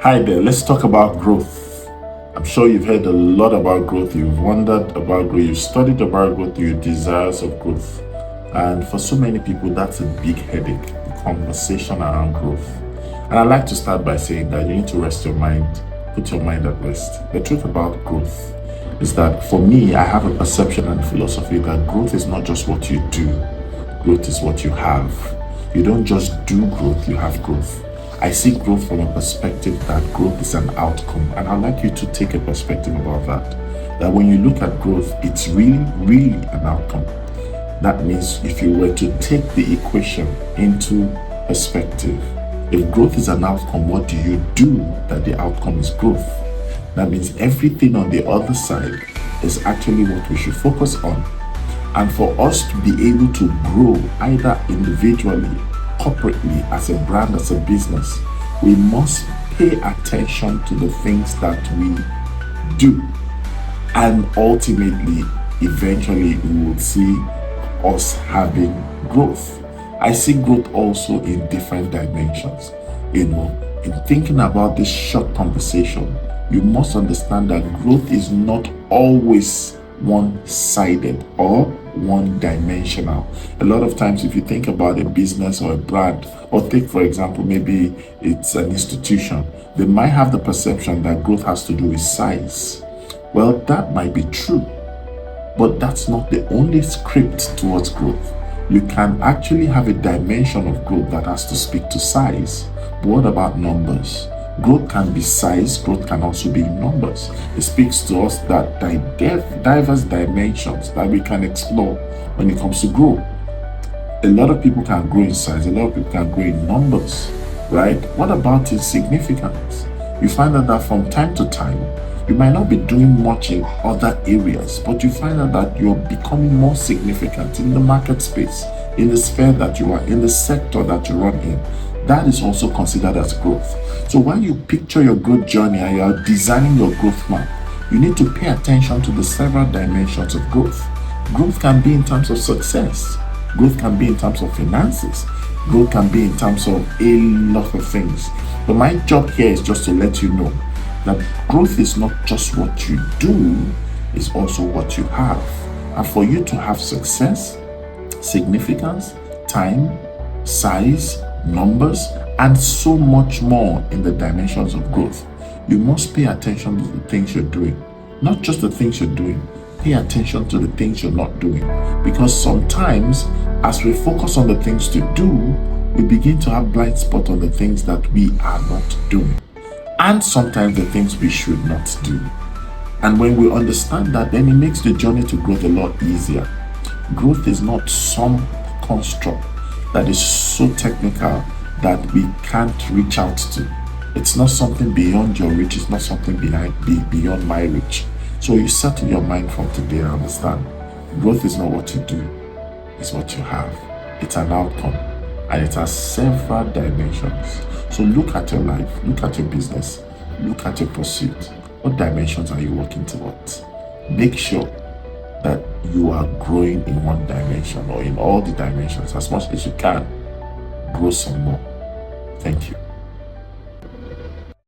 Hi there, let's talk about growth. I'm sure you've heard a lot about growth, you've wondered about growth, you've studied about growth, your desires of growth. And for so many people, that's a big headache, the conversation around growth. And I'd like to start by saying that you need to rest your mind, put your mind at rest. The truth about growth is that for me, I have a perception and philosophy that growth is not just what you do, growth is what you have. You don't just do growth, you have growth. I see growth from a perspective that growth is an outcome, and I'd like you to take a perspective about that. That when you look at growth, it's really an outcome. That means if you were to take the equation into perspective, if growth is an outcome, what do you do that the outcome is growth? That means everything on the other side is actually what we should focus on. And for us to be able to grow either individually, corporately, as a brand, as a business, we must pay attention to the things that we do. And ultimately, eventually, we will see us having growth. I see growth also in different dimensions. In thinking about this short conversation, you must understand that growth is not always one-sided or one-dimensional. A lot of times, if you think about a business or a brand, or take for example, maybe it's an institution, they might have the perception that growth has to do with size. Well, that might be true, but that's not the only script towards growth. You can actually have a dimension of growth that has to speak to size. But what about numbers? Growth can be size, growth can also be numbers. It speaks to us that diverse dimensions that we can explore when it comes to growth. A lot of people can grow in size, a lot of people can grow in numbers, right? What about its significance? You find out that from time to time, you might not be doing much in other areas, but you find out that you're becoming more significant in the market space, in the sphere that you are, in the sector that you run in. That is also considered as growth. So when you picture your growth journey and you are designing your growth map, you need to pay attention to the several dimensions of growth. Growth can be in terms of success. Growth can be in terms of finances. Growth can be in terms of a lot of things. But my job here is just to let you know that growth is not just what you do, it's also what you have. And for you to have success, significance, time, size, numbers, and so much more in the dimensions of growth, you must pay attention to the things you're doing. Not just the things you're doing, pay attention to the things you're not doing. Because sometimes, as we focus on the things to do, we begin to have blind spot on the things that we are not doing. And sometimes the things we should not do. And when we understand that, then it makes the journey to growth a lot easier. Growth is not some construct that is so technical that we can't reach out to. It's not something beyond your reach, it's not something beyond my reach. So you settle your mind from today and understand, growth is not what you do, it's what you have. It's an outcome, and it has several dimensions. So look at your life, look at your business, look at your pursuit. What dimensions are you working towards? Make sure that you are growing in one dimension or in all the dimensions as much as you can. Grow some more. Thank you.